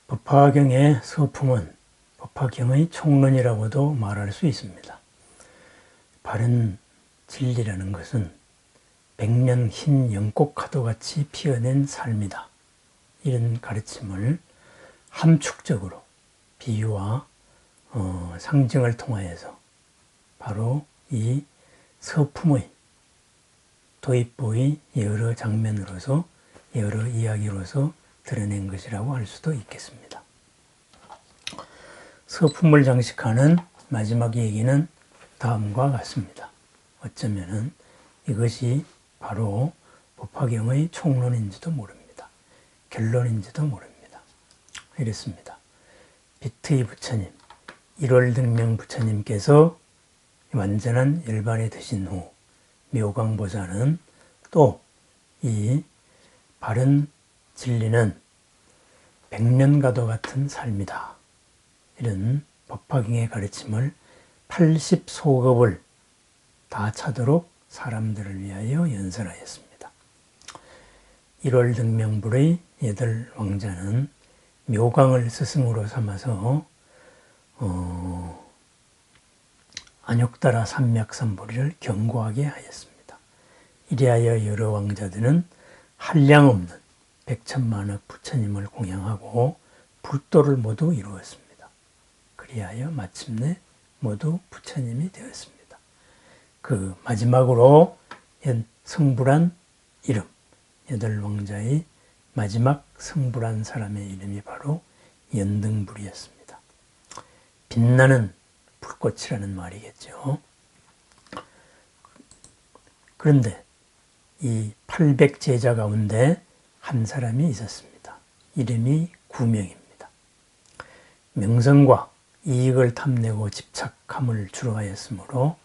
법화경의 서품은 법화경의 총론이라고도 말할 수 있습니다. 바른 진리라는 것은 백년 흰 연꽃가도같이 피어낸 삶이다. 이런 가르침을 함축적으로 비유와 상징을 통하여서 바로 이 서품의 도입부의 여러 장면으로서 여러 이야기로서 드러낸 것이라고 할 수도 있겠습니다. 서품을 장식하는 마지막 얘기는 다음과 같습니다. 어쩌면은 이것이 바로 법화경의 총론인지도 모릅니다. 결론인지도 모릅니다. 이랬습니다. 비트이 부처님, 1월등명 부처님께서 완전한 열반이 되신 후 묘광보살은 또 이 바른 진리는 백년가도 같은 삶이다. 이런 법화경의 가르침을 80소급을 다 차도록 사람들을 위하여 연설하였습니다. 1월등명불의 8왕자는 묘광을 스승으로 삼아서 안욕다라 삼맥삼보리를 경고하게 하였습니다. 이리하여 여러 왕자들은 한량없는 백천만억 부처님을 공양하고 불도를 모두 이루었습니다. 그리하여 마침내 모두 부처님이 되었습니다. 그 마지막으로 성불한 이름, 8왕자의 마지막 성불한 사람의 이름이 바로 연등불이었습니다. 빛나는 불꽃이라는 말이겠죠. 그런데 이 800제자 가운데 한 사람이 있었습니다. 이름이 구명입니다. 명성과 이익을 탐내고 집착함을 주로 하였으므로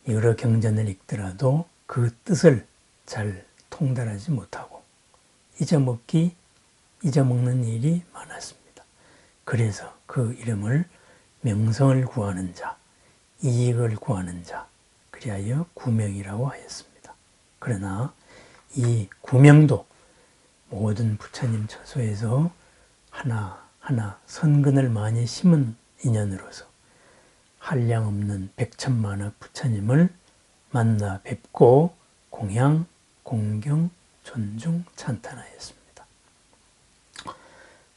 여러 경전을 읽더라도 그 뜻을 잘 통달하지 못하고 잊어먹는 일이 많았습니다. 그래서 그 이름을 명성을 구하는 자, 이익을 구하는 자, 그리하여 구명이라고 하였습니다. 그러나 이 구명도 모든 부처님 처소에서 하나하나 선근을 많이 심은 인연으로서 한량없는 백천만억 부처님을 만나 뵙고 공양, 공경, 존중, 찬탄하였습니다.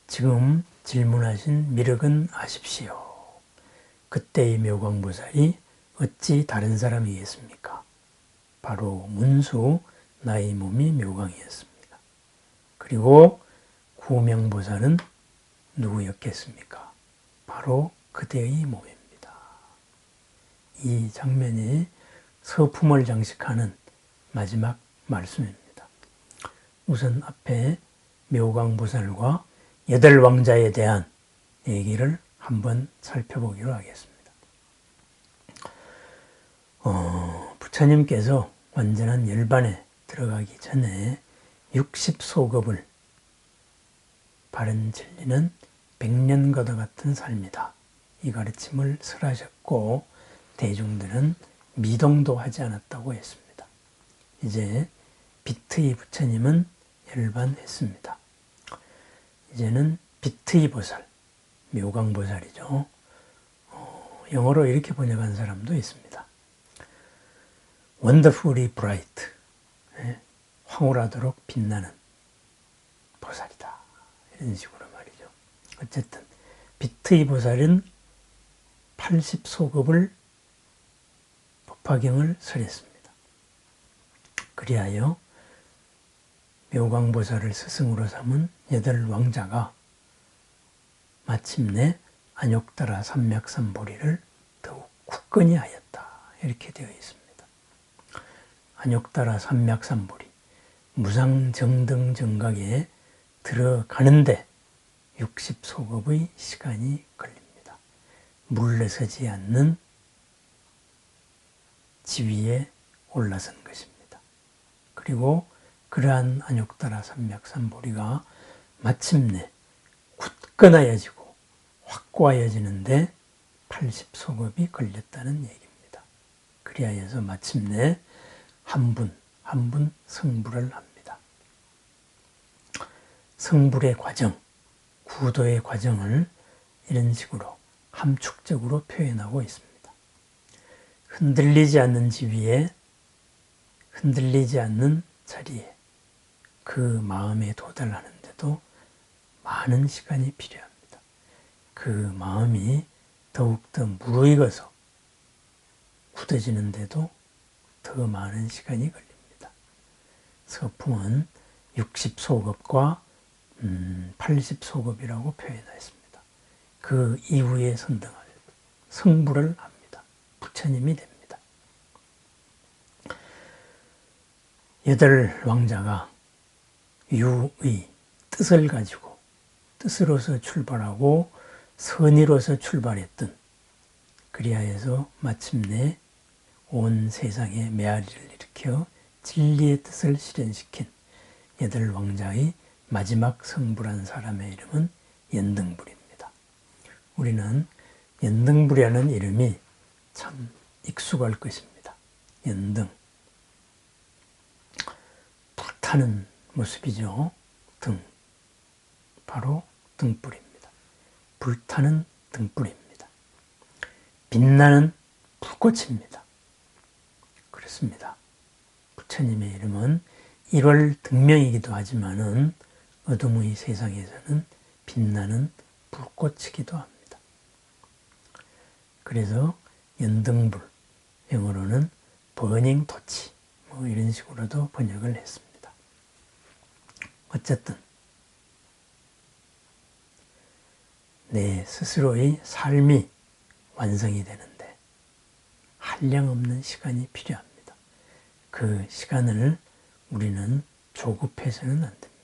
지금 질문하신 미륵은 아십시오. 그때의 묘광보살이 어찌 다른 사람이겠습니까? 바로 문수 나의 몸이 묘광이었습니다. 그리고 구명보살은 누구였겠습니까? 바로 그대의 몸입니다. 이 장면이 서품을 장식하는 마지막 말씀입니다. 우선 앞에 묘광보살과 8왕자에 대한 얘기를 한번 살펴보기로 하겠습니다. 부처님께서 완전한 열반에 들어가기 전에 60소급을 바른 진리는 백년가도 같은 삶이다. 이 가르침을 설하셨고 대중들은 미동도 하지 않았다고 했습니다. 이제 비트이 부처님은 열반했습니다. 이제는 비트이 보살, 묘광보살이죠. 영어로 이렇게 번역한 사람도 있습니다. Wonderfully bright, 황홀하도록 빛나는 보살이다. 이런 식으로 말이죠. 어쨌든 비트이 보살은 80소급을 법화경을 설했습니다. 그리하여 묘광보살을 스승으로 삼은 8왕자가 마침내 안욕다라 삼맥삼보리를 더욱 굳건히 하였다. 이렇게 되어 있습니다. 안욕다라 삼맥삼보리, 무상정등정각에 들어가는데 60소급의 시간이 걸립니다. 물러서지 않는 지위에 올라선 것입니다. 그리고 그러한 안욕다라 삼맥삼보리가 마침내 굳건하여지고 확고하여지는데 80소급이 걸렸다는 얘기입니다. 그리하여서 마침내 한 분 한 분 성불을 합니다. 성불의 과정, 부도의 과정을 이런 식으로 함축적으로 표현하고 있습니다. 흔들리지 않는 집 위에 흔들리지 않는 자리에 그 마음에 도달하는데도 많은 시간이 필요합니다. 그 마음이 더욱더 무르익어서 굳어지는데도 더 많은 시간이 걸립니다. 서풍은 60소급과 80소급이라고 표현했습니다. 그 이후에 선등할 성불을 합니다. 부처님이 됩니다. 8 왕자가 유의 뜻을 가지고 뜻으로서 출발하고 선의로서 출발했던, 그리하여서 마침내 온 세상에 메아리를 일으켜 진리의 뜻을 실현시킨 8 왕자의 마지막 성불한 사람의 이름은 연등불입니다. 우리는 연등불이라는 이름이 참 익숙할 것입니다. 연등, 불타는 모습이죠. 등, 바로 등불입니다. 불타는 등불입니다. 빛나는 불꽃입니다. 그렇습니다. 부처님의 이름은 1월 등명이기도 하지만은 어둠의 세상에서는 빛나는 불꽃이기도 합니다. 그래서 연등불, 영어로는 버닝 토치, 이런 식으로도 번역을 했습니다. 어쨌든 내 스스로의 삶이 완성이 되는데 한량없는 시간이 필요합니다. 그 시간을 우리는 조급해서는 안 됩니다.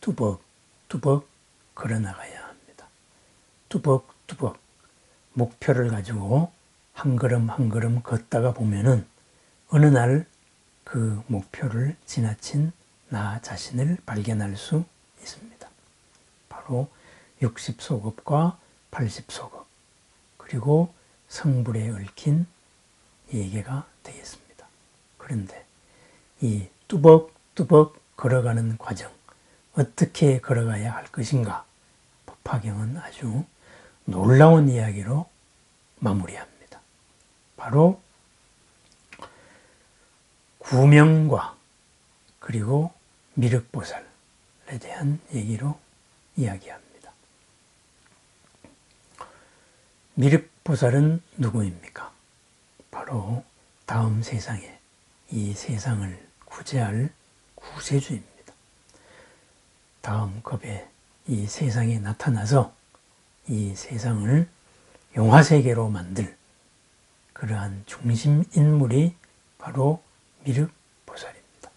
뚜벅뚜벅 걸어나가야 합니다. 뚜벅뚜벅 목표를 가지고 한 걸음 한 걸음 걷다가 보면은 어느 날 그 목표를 지나친 나 자신을 발견할 수 있습니다. 바로 60소급과 80소급, 그리고 성불에 얽힌 예계가 되겠습니다. 그런데 이 뚜벅뚜벅 걸어가는 과정, 어떻게 걸어가야 할 것인가, 법화경은 아주 놀라운 이야기로 마무리합니다. 바로 구명과 그리고 미륵보살에 대한 얘기로 이야기합니다. 미륵보살은 누구입니까? 바로 다음 세상에 이 세상을 구제할 구세주입니다. 다음 겁에 이 세상에 나타나서 이 세상을 용화세계로 만들 그러한 중심 인물이 바로 미륵보살입니다.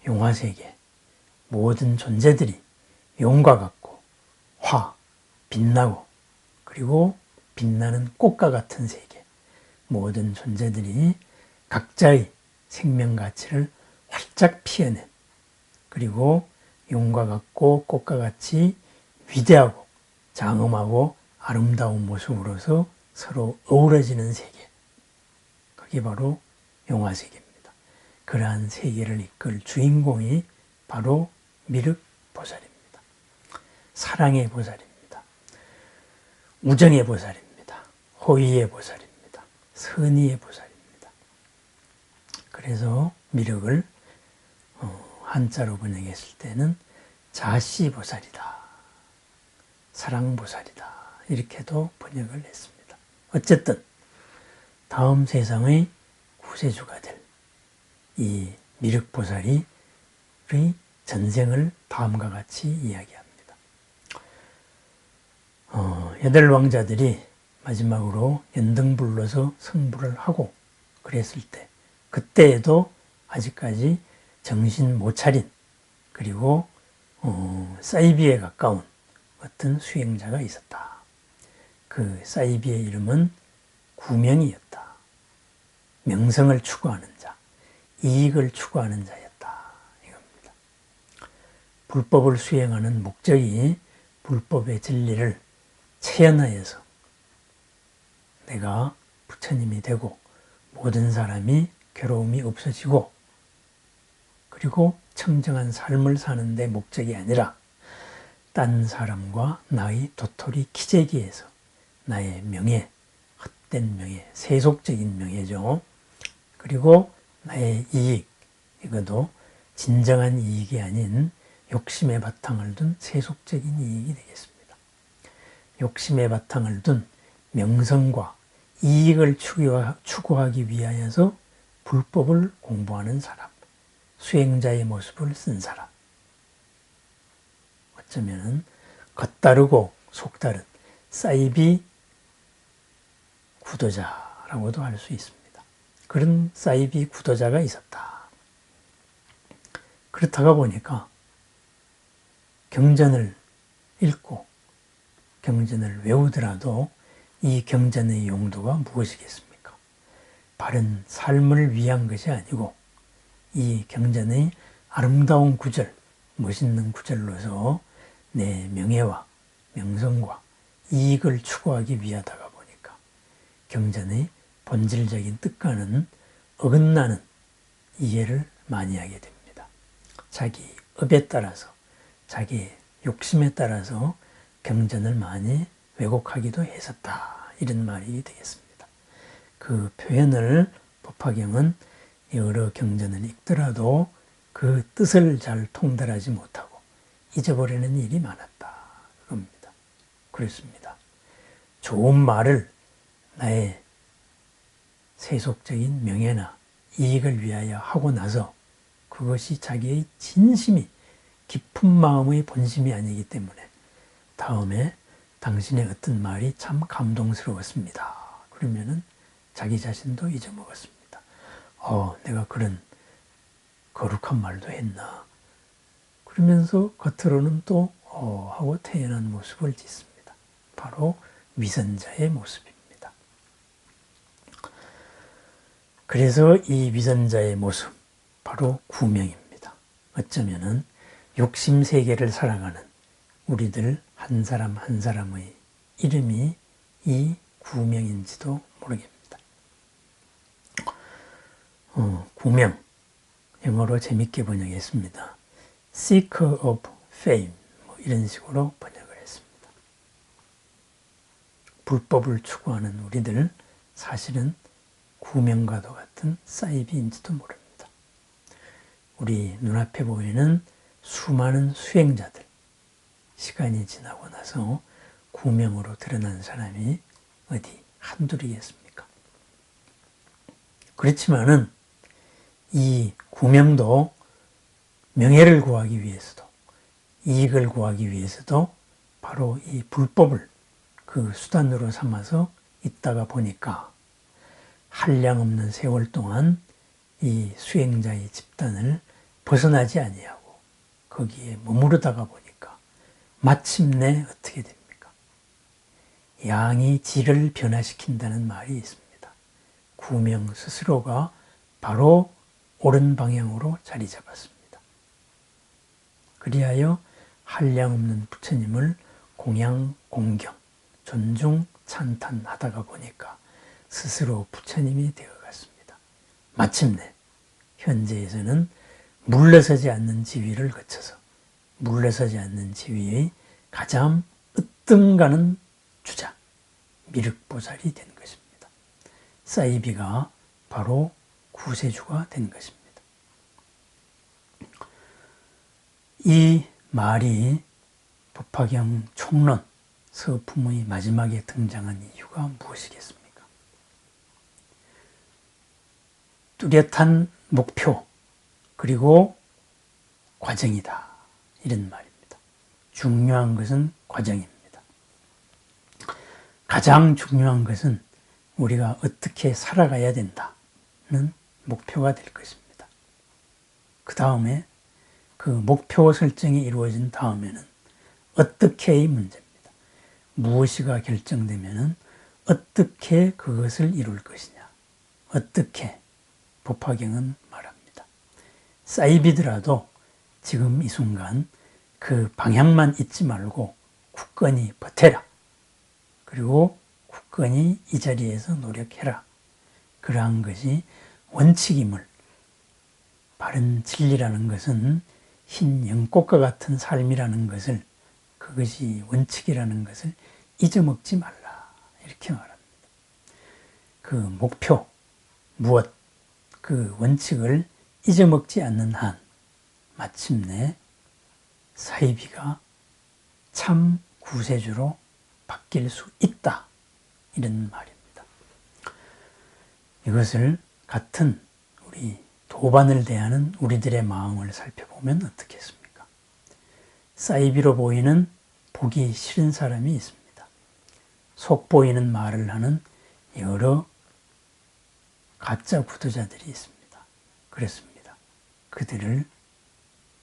용화세계, 모든 존재들이 용과 같고 화, 빛나고 그리고 빛나는 꽃과 같은 세계, 모든 존재들이 각자의 생명 가치를 활짝 피어낸, 그리고 용과 같고 꽃과 같이 위대하고 장엄하고 아름다운 모습으로서 서로 어우러지는 세계, 그게 바로 용화세계입니다. 그러한 세계를 이끌 주인공이 바로 미륵보살입니다. 사랑의 보살입니다. 우정의 보살입니다. 호의의 보살입니다. 선의의 보살입니다. 그래서 미륵을 한자로 번역했을 때는 자씨보살이다, 사랑보살이다, 이렇게도 번역을 했습니다. 어쨌든 다음 세상의 구세주가 될 이 미륵보살이 전생을 다음과 같이 이야기합니다. 8 왕자들이 마지막으로 연등불로서 성불을 하고 그랬을 때, 그때에도 아직까지 정신 못 차린, 그리고 사이비에 가까운 어떤 수행자가 있었다. 그 사이비의 이름은 구명이었다. 명성을 추구하는 자, 이익을 추구하는 자였다, 이겁니다. 불법을 수행하는 목적이 불법의 진리를 체현하여서 내가 부처님이 되고 모든 사람이 괴로움이 없어지고 그리고 청정한 삶을 사는 데 목적이 아니라 딴 사람과 나의 도토리 키재기에서 나의 명예, 헛된 명예, 세속적인 명예죠. 그리고 나의 이익, 이것도 진정한 이익이 아닌 욕심의 바탕을 둔 세속적인 이익이 되겠습니다. 욕심의 바탕을 둔 명성과 이익을 추구하기 위하여서 불법을 공부하는 사람, 수행자의 모습을 쓴 사람, 어쩌면 겉다르고 속다른 사이비 구도자라고도 할 수 있습니다. 그런 사이비 구도자가 있었다. 그렇다가 보니까 경전을 읽고 경전을 외우더라도 이 경전의 용도가 무엇이겠습니까? 바른 삶을 위한 것이 아니고 이 경전의 아름다운 구절, 멋있는 구절로서 내 명예와 명성과 이익을 추구하기 위하다가 보니까 경전의 본질적인 뜻과는 어긋나는 이해를 많이 하게 됩니다. 자기 업에 따라서 자기 욕심에 따라서 경전을 많이 왜곡하기도 했었다. 이런 말이 되겠습니다. 그 표현을 법화경은 여러 경전을 읽더라도 그 뜻을 잘 통달하지 못하고 잊어버리는 일이 많았다. 그겁니다. 그렇습니다. 좋은 말을 나의 세속적인 명예나 이익을 위하여 하고 나서 그것이 자기의 진심이 깊은 마음의 본심이 아니기 때문에 다음에 당신의 어떤 말이 참 감동스러웠습니다. 그러면은 자기 자신도 잊어먹었습니다. 내가 그런 거룩한 말도 했나. 그러면서 겉으로는 또 하고 태연한 모습을 짓습니다. 바로 위선자의 모습입니다. 그래서 이 위선자의 모습, 바로 구명입니다. 어쩌면은 욕심 세계를 살아가는 우리들 한 사람 한 사람의 이름이 이 구명인지도 모르겠습니다. 구명, 영어로 재밌게 번역했습니다. Seeker of Fame, 이런 식으로 번역을 했습니다. 불법을 추구하는 우리들, 사실은 구명과도 같은 사이비인지도 모릅니다. 우리 눈앞에 보이는 수많은 수행자들, 시간이 지나고 나서 구명으로 드러난 사람이 어디 한둘이겠습니까? 그렇지만은 이 구명도 명예를 구하기 위해서도 이익을 구하기 위해서도 바로 이 불법을 그 수단으로 삼아서 있다가 보니까 한량없는 세월 동안 이 수행자의 집단을 벗어나지 아니하고 거기에 머무르다가 보니까 마침내 어떻게 됩니까? 양이 질을 변화시킨다는 말이 있습니다. 구명 스스로가 바로 옳은 방향으로 자리 잡았습니다. 그리하여 한량없는 부처님을 공양, 공경, 존중, 찬탄하다가 보니까 스스로 부처님이 되어갔습니다. 마침내 현재에서는 물러서지 않는 지위를 거쳐서 물러서지 않는 지위의 가장 으뜸가는 주자, 미륵보살이 된 것입니다. 사이비가 바로 구세주가 된 것입니다. 이 말이 법화경 총론 서품의 마지막에 등장한 이유가 무엇이겠습니까? 뚜렷한 목표 그리고 과정이다. 이런 말입니다. 중요한 것은 과정입니다. 가장 중요한 것은 우리가 어떻게 살아가야 된다는 목표가 될 것입니다. 그 다음에 그 목표 설정이 이루어진 다음에는 어떻게의 문제입니다. 무엇이가 결정되면은 어떻게 그것을 이룰 것이냐. 어떻게 법화경은 말합니다. 사이비더라도 지금 이 순간 그 방향만 잊지 말고 굳건히 버텨라. 그리고 굳건히 이 자리에서 노력해라. 그러한 것이 원칙임을, 바른 진리라는 것은 흰 연꽃과 같은 삶이라는 것을 그 그것이 원칙이라는 것을 잊어먹지 말라. 이렇게 말합니다. 그 목표, 무엇, 그 원칙을 잊어먹지 않는 한 마침내 사이비가 참 구세주로 바뀔 수 있다. 이런 말입니다. 이것을 같은 우리 도반을 대하는 우리들의 마음을 살펴보면 어떻겠습니까? 사이비로 보이는 보기 싫은 사람이 있습니다. 속 보이는 말을 하는 여러 가짜 구도자들이 있습니다. 그렇습니다. 그들을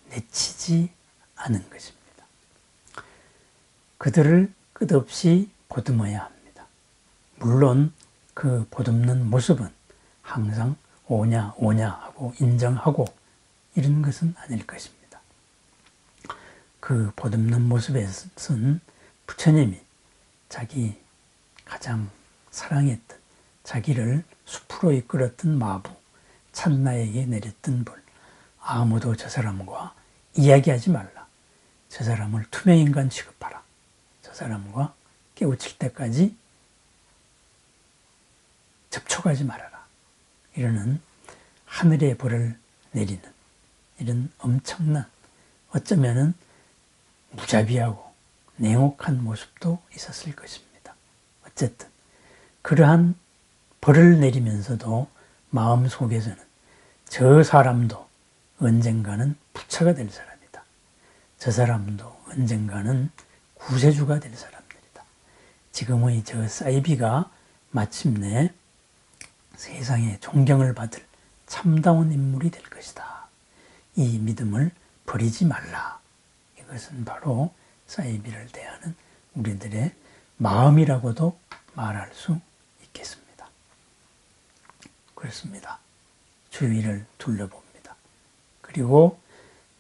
내치지 않은 것입니다. 그들을 끝없이 보듬어야 합니다. 물론 그 보듬는 모습은 항상 오냐 하고 인정하고 이런 것은 아닐 것입니다. 그 보듬는 모습에서는 부처님이 자기 가장 사랑했던 자기를 숲으로 이끌었던 마부 찬나에게 내렸던 벌, 아무도 저 사람과 이야기하지 말라. 저 사람을 투명인간 취급하라. 저 사람과 깨우칠 때까지 접촉하지 말아라. 이러는 하늘의 벌을 내리는 이런 엄청난, 어쩌면은 무자비하고 냉혹한 모습도 있었을 것입니다. 어쨌든 그러한 벌을 내리면서도 마음속에서는 저 사람도 언젠가는 부처가 될 사람이다. 저 사람도 언젠가는 구세주가 될 사람들이다. 지금의 저 사이비가 마침내 세상에 존경을 받을 참다운 인물이 될 것이다. 이 믿음을 버리지 말라. 이것은 바로 사이비를 대하는 우리들의 마음이라고도 말할 수 있겠습니다. 그렇습니다. 주위를 둘러봅니다. 그리고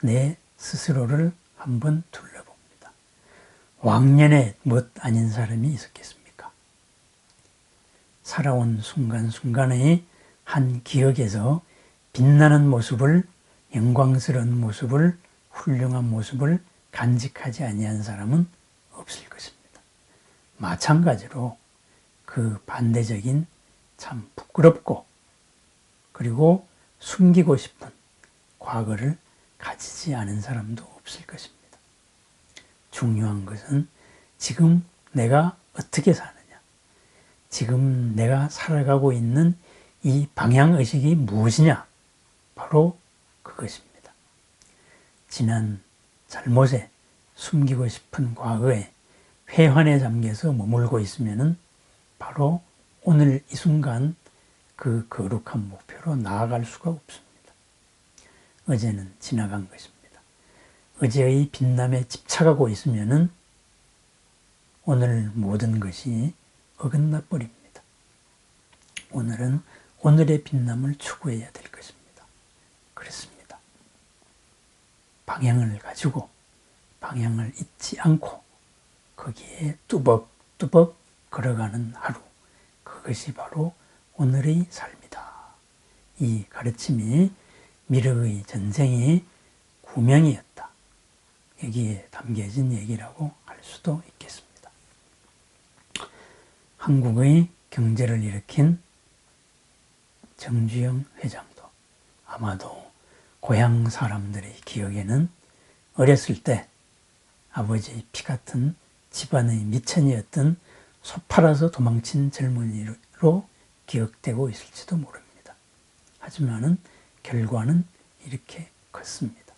내 스스로를 한번 둘러봅니다. 왕년에 뭣 아닌 사람이 있었겠습니까? 살아온 순간순간의 한 기억에서 빛나는 모습을, 영광스러운 모습을, 훌륭한 모습을 간직하지 아니한 사람은 없을 것입니다. 마찬가지로 그 반대적인 참 부끄럽고 그리고 숨기고 싶은 과거를 가지지 않은 사람도 없을 것입니다. 중요한 것은 지금 내가 어떻게 사느냐, 지금 내가 살아가고 있는 이 방향의식이 무엇이냐, 바로 그것입니다. 지난 잘못에 숨기고 싶은 과거에 회한에 잠겨서 머물고 있으면 바로 오늘 이 순간 그 거룩한 목표로 나아갈 수가 없습니다. 어제는 지나간 것입니다. 어제의 빛남에 집착하고 있으면 오늘 모든 것이 어긋나 버립니다. 오늘은 오늘의 빛남을 추구해야 될 것입니다. 그렇습니다. 방향을 가지고 방향을 잊지 않고 거기에 뚜벅뚜벅 걸어가는 하루, 그것이 바로 오늘의 삶이다. 이 가르침이 미륵의 전생이 구명이었다. 여기에 담겨진 얘기라고 할 수도 있겠습니다. 한국의 경제를 일으킨 정주영 회장도 아마도 고향 사람들의 기억에는 어렸을 때 아버지의 피 같은 집안의 미천이었던 소 팔아서 도망친 젊은이로 기억되고 있을지도 모릅니다. 하지만은 결과는 이렇게 컸습니다.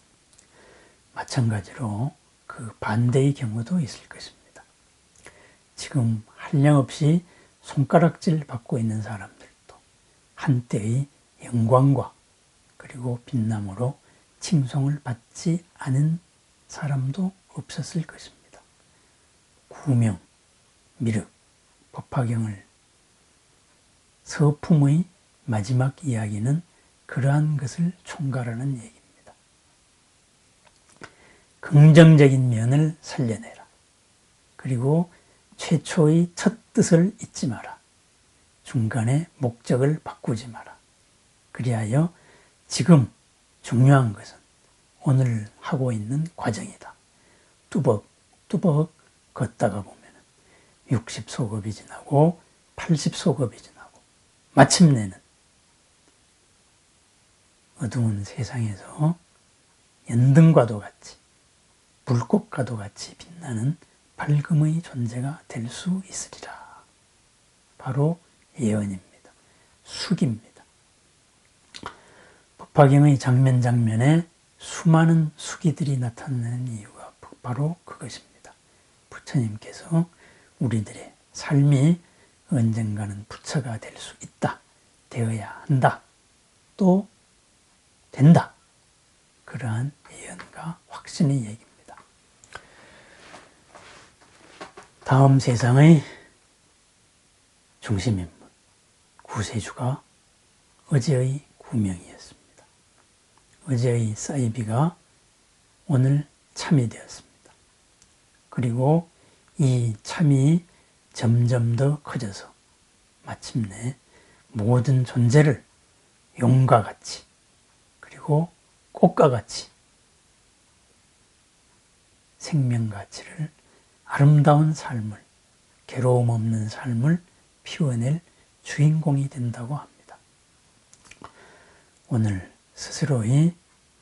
마찬가지로 그 반대의 경우도 있을 것입니다. 지금 한량없이 손가락질 받고 있는 사람들도 한때의 영광과 그리고 빛남으로 칭송을 받지 않은 사람도 없었을 것입니다. 구명, 미륵, 법화경을 서품의 마지막 이야기는 그러한 것을 총괄하는 얘기입니다. 긍정적인 면을 살려내라. 그리고 최초의 첫 뜻을 잊지 마라. 중간에 목적을 바꾸지 마라. 그리하여 지금 중요한 것은 오늘 하고 있는 과정이다. 뚜벅 뚜벅 걷다가 보면 60소급이 지나고 80소급이 지나고 마침내는 어두운 세상에서 연등과도 같이 불꽃과도 같이 빛나는 밝음의 존재가 될 수 있으리라. 바로 예언입니다. 숙입니다. 법화경의 장면 장면에 수많은 수기들이 나타나는 이유가 바로 그것입니다. 부처님께서 우리들의 삶이 언젠가는 부처가 될 수 있다, 되어야 한다, 또 된다. 그러한 예언과 확신의 얘기입니다. 다음 세상의 중심인물, 구세주가 어제의 구명이었습니다. 어제의 사이비가 오늘 참이 되었습니다. 그리고 이 참이 점점 더 커져서 마침내 모든 존재를 용과 같이 그리고 꽃과 같이 생명 가치를 아름다운 삶을, 괴로움 없는 삶을 피워낼 주인공이 된다고 합니다. 오늘 스스로의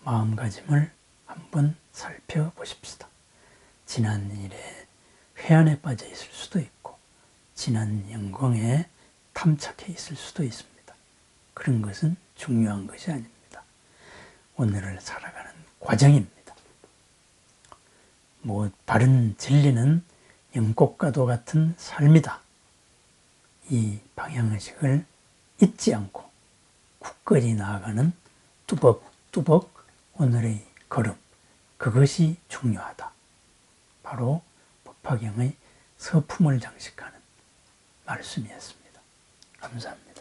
마음가짐을 한번 살펴보십시다. 지난 일에 회한에 빠져 있을 수도 있고 지난 영광에 탐착해 있을 수도 있습니다. 그런 것은 중요한 것이 아닙니다. 오늘을 살아가는 과정입니다. 바른 진리는 연꽃과도 같은 삶이다. 이 방향의식을 잊지 않고 굳건히 나아가는 뚜벅뚜벅 오늘의 걸음, 그것이 중요하다. 바로 법화경의 서품을 장식하는 말씀이었습니다. 감사합니다.